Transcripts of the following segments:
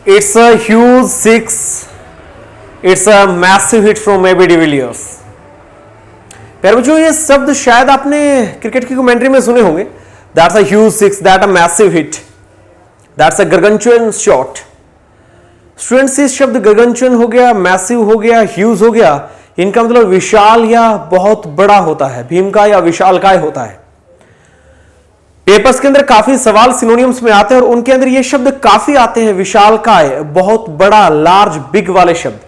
It's a huge six. It's a massive hit from AB de Villiers. प्यारे बच्चों, ये शब्द शायद आपने क्रिकेट की कमेंट्री में सुने होंगे. That's a huge six. That's a massive hit. That's a gargantuan shot. Students, इस शब्द gargantuan हो गया, massive हो गया, huge हो गया, इनका मतलब विशाल या बहुत बड़ा होता है, भीमकाय या विशालकाय होता है. पेपर्स के अंदर काफी सवाल सिनोनियम्स में आते हैं और उनके अंदर ये शब्द काफी आते हैं, विशालकाय, बहुत बड़ा, लार्ज, बिग वाले शब्द.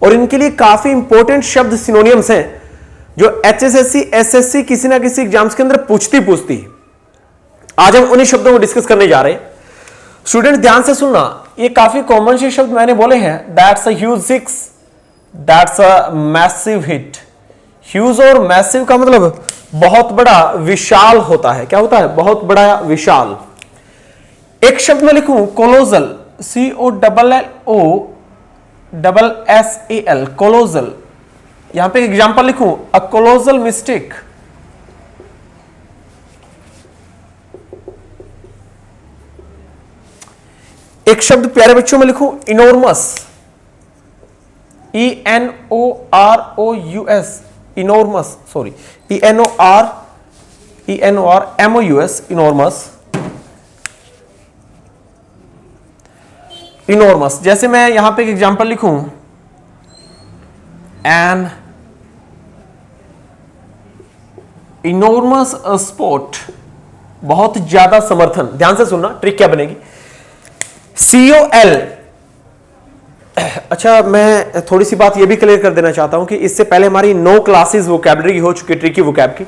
और इनके लिए काफी इंपॉर्टेंट शब्द सिनोनियम्स हैं जो HSSC, SSC किसी ना किसी एग्जाम्स के अंदर पूछती. आज हम उन्हीं शब्दों को डिस्कस करने जा रहे हैं. स्टूडेंट ध्यान से सुनना, ये काफी कॉमन से शब्द मैंने बोले हैं. That's a huge six, that's a massive hit. Huge और मैसिव का मतलब बहुत बड़ा, विशाल होता है. क्या होता है? बहुत बड़ा, विशाल. एक शब्द में लिखूं कोलोजल, COLLOSSAL, कोलोजल. यहां पे एग्जांपल लिखूं, अ कोलोजल मिस्टेक. एक शब्द प्यारे बच्चों में लिखूं इनोर्मस, ENOROUS, इनोर्मस, सॉरी, ENORMOUS, इनोर्मस. इनोर्मस. जैसे मैं यहां पे एक एग्जांपल लिखूं, एन इनोर्मस स्पोर्ट, बहुत ज्यादा समर्थन. ध्यान से सुनना, ट्रिक क्या बनेगी. COL. अच्छा, मैं थोड़ी सी बात यह भी क्लियर कर देना चाहता हूं कि इससे पहले हमारी 9 क्लासेस वोकैबुलरी की हो चुकी है, ट्रिकी वोकैब की,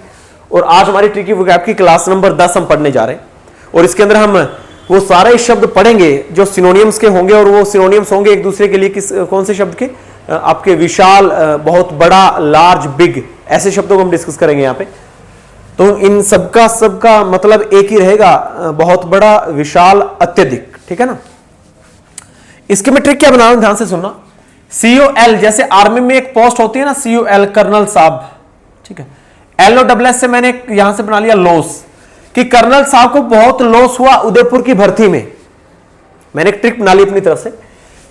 और आज हमारी ट्रिकी वोकैब की क्लास नंबर 10 हम पढ़ने जा रहे हैं. और इसके अंदर हम वो सारे शब्द पढ़ेंगे जो सिनोनियम्स के होंगे, और वो सिनोनियम्स होंगे एक दूसरे के लिए कौन से शब्द के? आपके विशाल, बहुत बड़ा, लार्ज, बिग, ऐसे शब्दों को हम डिस्कस करेंगे यहां पे. तो इन सबका मतलब एक ही रहेगा, बहुत बड़ा, विशाल, अत्यधिक. ठीक है ना. इसके में ट्रिक क्या बना रहा हूं, ध्यान से सुनना. COL, जैसे आर्मी में एक पोस्ट होती है ना, COL, कर्नल साहब. ठीक है. LOSS से मैंने यहां से बना लिया लॉस, कि कर्नल साहब को बहुत लॉस हुआ उदयपुर की भर्ती में. मैंने एक ट्रिक बना ली अपनी तरफ से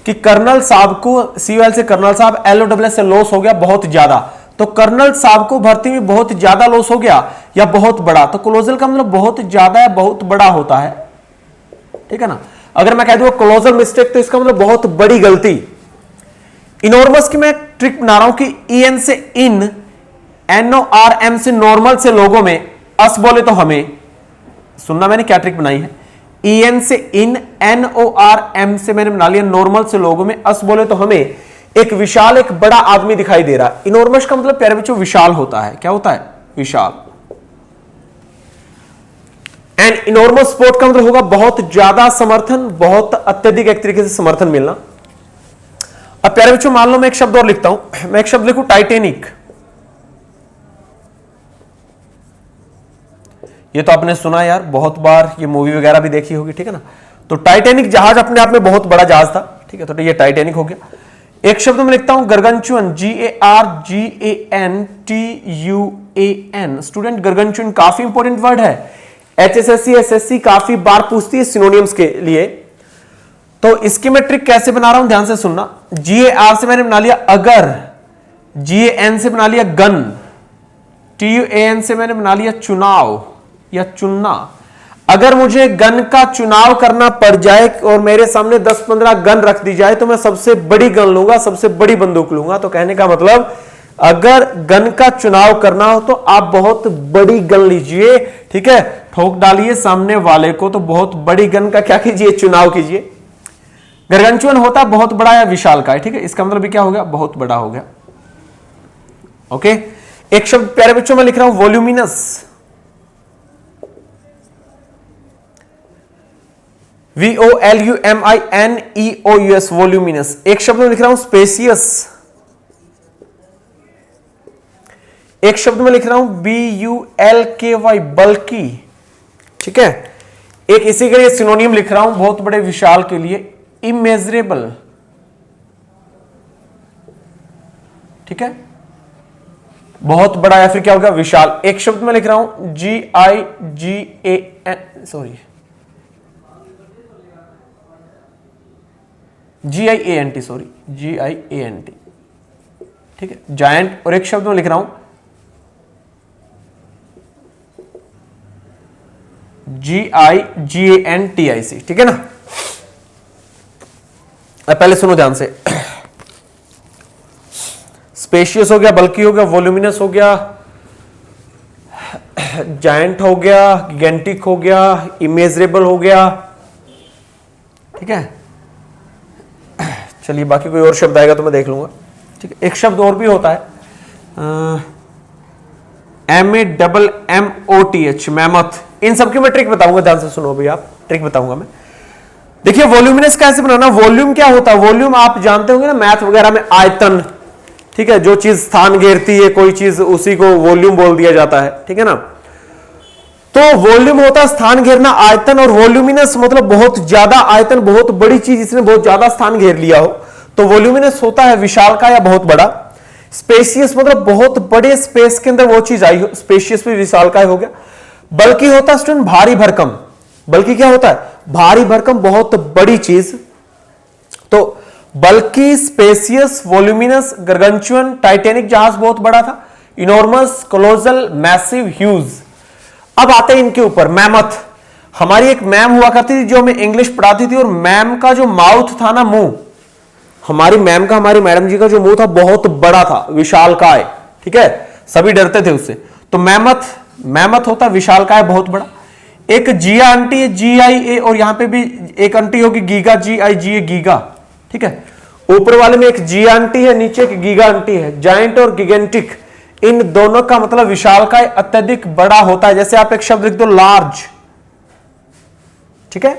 कि कर्नल साहब को, COL से कर्नल साहब, LOSS से लॉस हो गया बहुत ज्यादा. तो कर्नल साहब को भर्ती में बहुत ज्यादा लॉस हो गया या बहुत बड़ा. तो कोलोजल का मतलब बहुत ज्यादा या बहुत बड़ा होता है. ठीक है ना. अगर मैं कह दूं कोलोजल मिस्टेक, तो इसका मतलब बहुत बड़ी गलती. इनोर्मस की मैं ट्रिक बना रहा हूं कि EN से इन, NORM से नॉर्मल से लोगों में, अस बोले तो हमें. सुनना मैंने क्या ट्रिक बनाई है. EN से इन, NORM से मैंने बना लिया नॉर्मल से लोगों में, अस बोले तो हमें एक विशाल, एक बड़ा आदमी दिखाई दे रहा है. इनोर्मस का मतलब प्यारे बच्चों विशाल होता है. क्या होता है? विशाल. एंड इनोर्मस स्पोर्ट का मतलब होगा बहुत ज्यादा समर्थन, बहुत अत्यधिक, एक तरीके से समर्थन मिलना. अब प्यारे बच्चों मान लो मैं एक शब्द और लिखता हूं. मैं एक शब्द लिखूं टाइटेनिक. ये तो आपने सुना यार, बहुत बार ये मूवी वगैरह भी देखी होगी. ठीक है ना. तो टाइटेनिक जहाज अपने आप में बहुत बड़ा जहाज था. ठीक है. तो ये टाइटेनिक हो गया. एक शब्द में लिखता हूं गर्गनचुअन, GARGANTUAN. स्टूडेंट, गर्गनचुअन काफी इंपॉर्टेंट वर्ड है. HSSC, SSC काफी बार पूछती है सिनोनियम्स के लिए. तो इसकी मैं ट्रिक कैसे बना रहा हूं, ध्यान से सुनना. GAR से मैंने बना लिया अगर, GAN से बना लिया गन, TUAN से मैंने बना लिया चुनाव या चुनना. अगर मुझे गन का चुनाव करना पड़ जाए और मेरे सामने 10-15 गन रख दी जाए, तो मैं सबसे बड़ी गन लूंगा, सबसे बड़ी बंदूक लूंगा. तो कहने का मतलब, अगर गन का चुनाव करना हो तो आप बहुत बड़ी गन लीजिए. ठीक है. ठोक डालिए सामने वाले को, तो बहुत बड़ी गन का क्या कीजिए? चुनाव कीजिए. गर्गनचुअन होता बहुत बड़ा या विशाल का है. ठीक है. इसका मतलब भी क्या हो गया? बहुत बड़ा हो गया. ओके. एक शब्द प्यारे बच्चों में लिख रहा हूं वॉल्यूमिनस, VOLUMINEOUS, वॉल्यूमिनस. एक शब्द में लिख रहा हूं स्पेसियस. एक शब्द में लिख रहा हूं BULKY, बल्कि. ठीक है. एक इसी के लिए सिनोनियम लिख रहा हूं बहुत बड़े, विशाल के लिए, इमेजरेबल. ठीक है. बहुत बड़ा या फिर क्या होगा? विशाल. एक शब्द में लिख रहा हूं GIGAN, sorry, GIANT, sorry GIANT, ठीक है, जायंट। और एक शब्द में लिख रहा हूं GIGANTIC, ठीक है ना। अब पहले सुनो ध्यान से। स्पेशियस हो गया, बल्कि हो गया, वॉल्यूमिनस हो गया, जायंट हो गया, गिगेंटिक हो गया, इमेजरेबल हो गया, ठीक है। चलिए बाकी कोई और शब्द आएगा तो मैं देख लूंगा, ठीक है। एक शब्द और भी होता है MAMMOTH, मैमथ। इन सबकी मैं ट्रिक बताऊंगा, ध्यान से सुनो भी आप, ट्रिक बताऊंगा मैं। देखिए वॉल्यूमिनस कैसे बनाना। वॉल्यूम क्या होता है? वॉल्यूम आप जानते होंगे ना मैथ वगैरह में, आयतन, ठीक है। जो चीज स्थान घेरती है कोई चीज, उसी को वॉल्यूम बोल दिया जाता है, ठीक है ना। तो वॉल्यूम होता है स्थान घेरना, आयतन। और वॉल्यूमिनस मतलब बहुत ज्यादा आयतन, बहुत बड़ी चीज, इसने बहुत ज्यादा स्थान घेर लिया हो, तो वॉल्यूमिनस होता है विशालकाय या बहुत बड़ा। स्पेशियस मतलब बहुत बड़े स्पेस के अंदर वो चीज आई हो, स्पेशियस भी विशालकाय हो गया। बल्कि होता है स्टूडेंट भारी भरकम। बल्कि क्या होता है? भारी भरकम, बहुत बड़ी चीज। तो बल्कि, स्पेसियस, वॉल्यूमिनस, गर्गंचुअन, टाइटेनिक जहाज बहुत बड़ा था, इनॉर्मस, कोलोसल, मैसिव, ह्यूज। अब आते हैं इनके ऊपर। मैमथ। हमारी एक मैम हुआ करती थी जो हमें इंग्लिश पढ़ाती थी, और मैम का जो माउथ था ना, मुंह, हमारी मैम का, हमारी मैडम जी का जो मुंह था बहुत बड़ा था, विशालकाय, ठीक है, सभी डरते थे उससे। तो मैमथ, मैमथ होता विशालकाय, बहुत बड़ा। एक जिया आंटी है, GIA, और यहां पे भी एक आंटी होगी गीगा, GIGA, गीगा, ठीक है। ऊपर वाले में एक जिया आंटी है, नीचे एक गीगा आंटी है। जायंट और गिगेंटिक, इन दोनों का मतलब विशालकाय अत्यधिक बड़ा होता है। जैसे आप एक शब्द लिख दो लार्ज, ठीक है।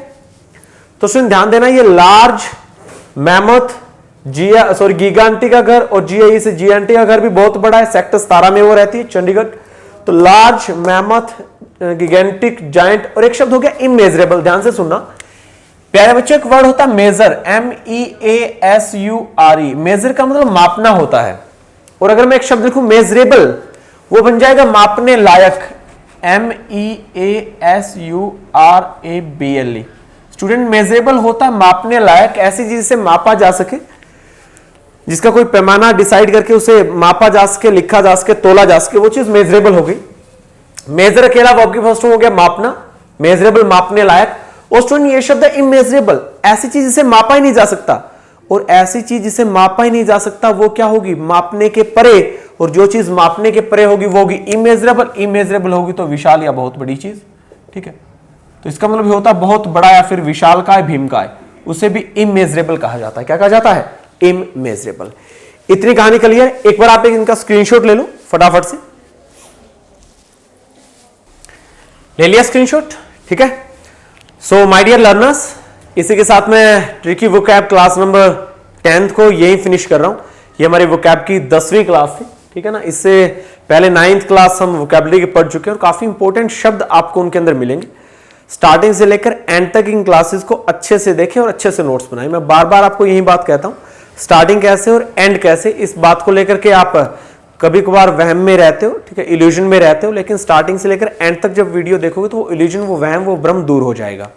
तो सुन ध्यान देना, ये लार्ज, मैमथ, गीगा आंटी का घर और GIA से जिया आंटी का घर भी बहुत बड़ा है। सेक्टर 17 में वो रहती है, चंडीगढ़। तो लार्ज, मैमथ, गिगेंटिक, जायंट। और एक शब्द हो गया इमेजरेबल। ध्यान से सुनना प्यारे बच्चों, एक वर्ड होता है मेजर, MEASURE। मेजर का मतलब मापना होता है। और अगर मैं एक शब्द लिखूं मेजरेबल, वो बन जाएगा मापने लायक, MEASURABLE। स्टूडेंट, मेजरेबल होता है मापने लायक, ऐसी चीज से मापा जा सके, जिसका कोई पैमाना डिसाइड करके उसे मापा जा सके, लिखा जा सके, तोला जा सके, वो चीज मेजरेबल हो गई। मेजर अकेला वर्ब की फर्स्ट हो गया मापना, मेजरेबल मापने लायक। और स्टूडेंट ये शब्द है इमेजरेबल, ऐसी चीज जिसे मापा ही नहीं जा सकता। और ऐसी चीज जिसे मापा ही नहीं जा सकता वो क्या होगी? मापने के परे। और जो चीज मापने के परे होगी वो होगी इमेजरेबल। इमेजरेबल होगी तो विशाल या बहुत बड़ी चीज, ठीक है। तो इसका मतलब होता है बहुत बड़ा या फिर विशालकाय, भीमकाय, उसे भी इमेजरेबल कहा जाता है। क्या कहा जाता है? इमेजरेबल। इतनी कहानी क्लियर। एक बार आप इनका स्क्रीनशॉट ले लो फटाफट से। ले लिया स्क्रीनशॉट, ठीक है। सो माय डियर लर्नर्स, इसी के साथ मैं tricky vocab class number 10th को यही फिनिश कर रहा हूं। ये हमारी वोकैब की 10वीं क्लास थी, ठीक है ना। इससे पहले 9th क्लास हम वोकैबुलरी के पढ़ चुके हैं और काफी इंपॉर्टेंट शब्द आपको उनके अंदर मिलेंगे। स्टार्टिंग से लेकर एंड तक इन क्लासेस को अच्छे से देखें और अच्छे से नोट्स बनाएं। मैं बार बार आपको यही बात कहता हूं, स्टार्टिंग कैसे और एंड कैसे, इस बात को लेकर के आप कभी कभार वहम में रहते हो, ठीक है, इल्यूजन में रहते हो। लेकिन स्टार्टिंग से लेकर एंड तक जब वीडियो देखोगे तो वो इल्यूजन, वो वहम, वो भ्रम दूर हो जाएगा।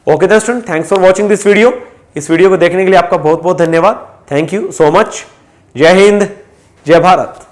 Okay student, thanks for watching this video. इस वीडियो को देखने के लिए आपका बहुत बहुत धन्यवाद। Thank you so much. जय हिंद, जय भारत।